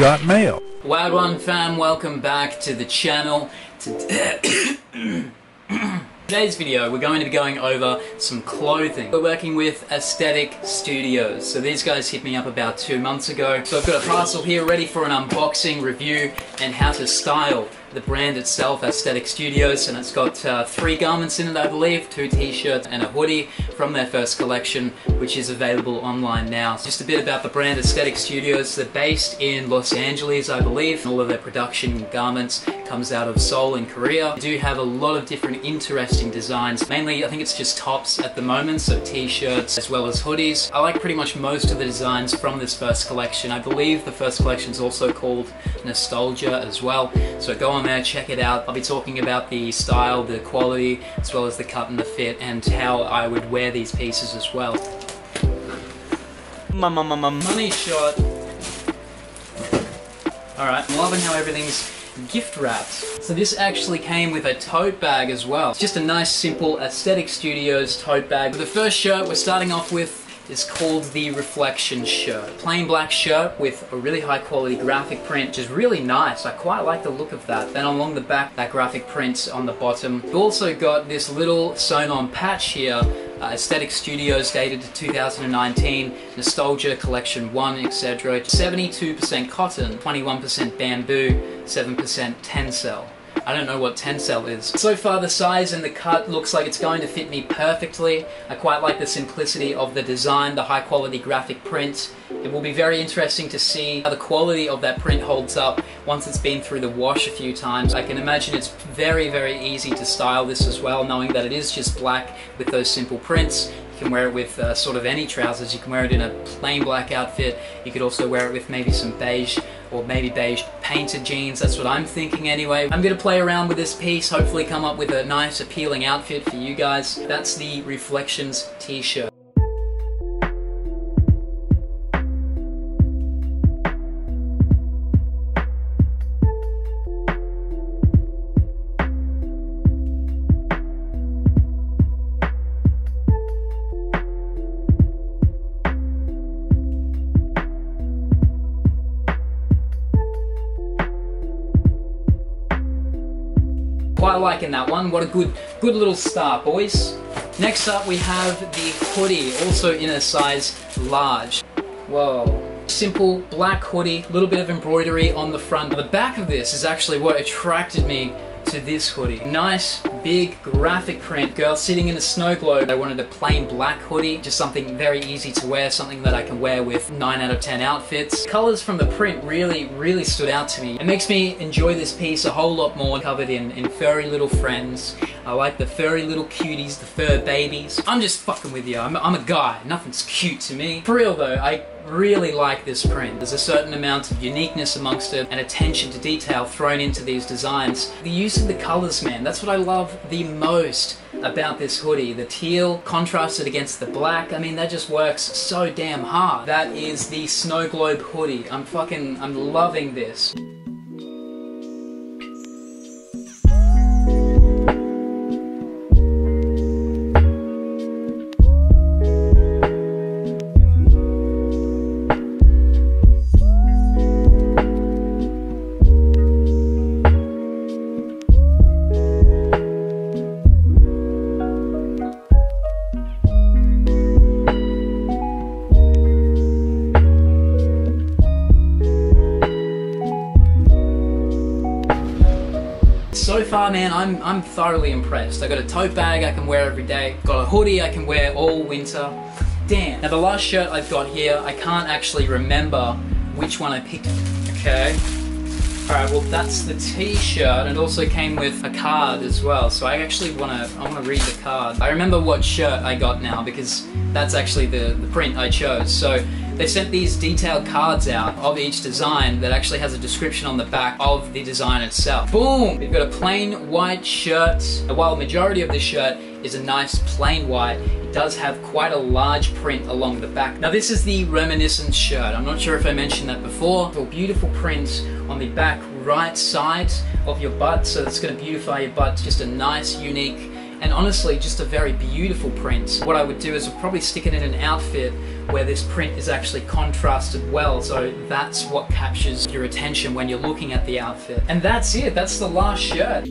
got mail. Wagwan fam, welcome back to the channel. Today's video, we're going to be going over some clothing. We're working with Asthetic Studios. So these guys hit me up about 2 months ago. So I've got a parcel here ready for an unboxing, review, and how to style the brand itself, Asthetic Studios, and it's got 3 garments in it, I believe, 2 t-shirts and a hoodie from their first collection, which is available online now. So just a bit about the brand Asthetic Studios. They're based in Los Angeles, I believe. All of their production garments comes out of Seoul in Korea. They do have a lot of different interesting designs. Mainly, I think it's just tops at the moment, so t-shirts as well as hoodies. I like pretty much most of the designs from this first collection. I believe the first collection is also called Nostalgia as well. So go on there, check it out. I'll be talking about the style, the quality, as well as the cut and the fit, and how I would wear these pieces as well. Money shot. Alright, I'm loving how everything's gift wrapped. So this actually came with a tote bag as well. It's just a nice simple Asthetic Studios tote bag. The first shirt we're starting off with is called the Reflection shirt. Plain black shirt with a really high quality graphic print, which is really nice. I quite like the look of that. Then along the back, that graphic print on the bottom. We've also got this little sewn on patch here, Asthetic Studios dated to 2019, Nostalgia Collection 1, etc. 72% cotton, 21% bamboo, 7% tencel. I don't know what tencel is. So far the size and the cut looks like it's going to fit me perfectly. I quite like the simplicity of the design, the high quality graphic print. It will be very interesting to see how the quality of that print holds up once it's been through the wash a few times. I can imagine it's very, very easy to style this as well, knowing that it is just black with those simple prints. You can wear it with sort of any trousers. You can wear it in a plain black outfit. You could also wear it with maybe some beige or maybe beige painted jeans. That's what I'm thinking anyway. I'm going to play around with this piece, hopefully come up with a nice appealing outfit for you guys. That's the Reflections t-shirt. Quite liking that one. What a good little start, boys. Next up we have the hoodie, also in a size large. Whoa. Simple black hoodie, a little bit of embroidery on the front. The back of this is actually what attracted me to this hoodie. Nice, big graphic print. Girl sitting in a snow globe. I wanted a plain black hoodie, just something very easy to wear, something that I can wear with 9 out of 10 outfits. Colors from the print really stood out to me. It makes me enjoy this piece a whole lot more, covered in furry little friends. I like the furry little cuties, the fur babies. I'm just fucking with you. I'm a guy. Nothing's cute to me. For real though, I really like this print. There's a certain amount of uniqueness amongst it and attention to detail thrown into these designs. The use of the colors, man, that's what I love the most about this hoodie. The teal contrasted against the black, I mean, that just works so damn hard. That is the Snow Globe hoodie. I'm loving this. So far, man, I'm thoroughly impressed. I got a tote bag I can wear every day. Got a hoodie I can wear all winter. Damn. Now the last shirt I've got here, I can't actually remember which one I picked. Okay. Alright, well that's the t-shirt, and it also came with a card as well. So I actually wanna read the card. I remember what shirt I got now because that's actually the print I chose. So they sent these detailed cards out of each design that actually has a description on the back of the design itself. Boom! We've got a plain white shirt. While the majority of this shirt is a nice plain white, it does have quite a large print along the back. Now this is the Reminiscence shirt. I'm not sure if I mentioned that before. A beautiful print on the back right side of your butt, so it's going to beautify your butt. Just a nice, unique and honestly just a very beautiful print. What I would do is I'd probably stick it in an outfit where this print is actually contrasted well, so that's what captures your attention when you're looking at the outfit. And that's it, that's the last shirt.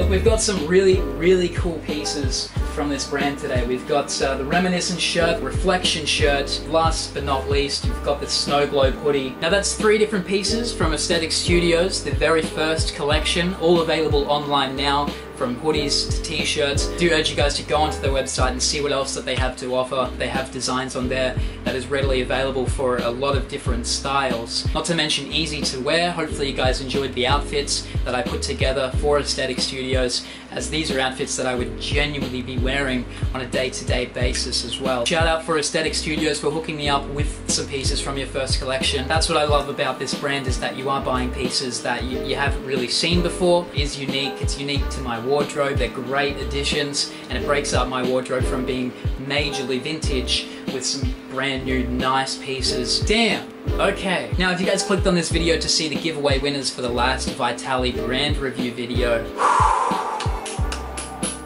We've got some really cool pieces from this brand today. We've got the Reminiscent shirt, Reflection shirt, last but not least, we've got the Snow Globe hoodie. Now that's 3 different pieces from Asthetic Studios, the very first collection, all available online now, from hoodies to t-shirts. I do urge you guys to go onto their website and see what else that they have to offer. They have designs on there that is readily available for a lot of different styles. Not to mention easy to wear. Hopefully you guys enjoyed the outfits that I put together for Asthetic Studios, as these are outfits that I would genuinely be wearing on a day-to-day basis as well. Shout out for Asthetic Studios for hooking me up with some pieces from your first collection. That's what I love about this brand, is that you are buying pieces that you haven't really seen before. It is unique, it's unique to my wardrobe, they're great additions, and it breaks up my wardrobe from being majorly vintage with some brand new nice pieces. Damn! Okay, now if you guys clicked on this video to see the giveaway winners for the last Vitaly brand review video,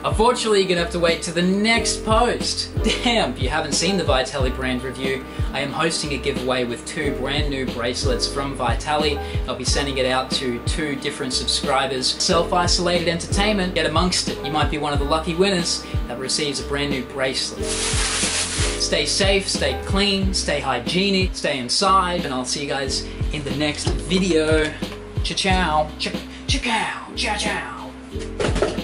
unfortunately, you're gonna have to wait to the next post. Damn, if you haven't seen the Vitaly brand review, I am hosting a giveaway with 2 brand new bracelets from Vitaly. I'll be sending it out to 2 different subscribers. Self-isolated entertainment, get amongst it. You might be one of the lucky winners that receives a brand new bracelet. Stay safe, stay clean, stay hygienic, stay inside, and I'll see you guys in the next video. Ciao, ciao, ciao, ciao, ciao, ciao.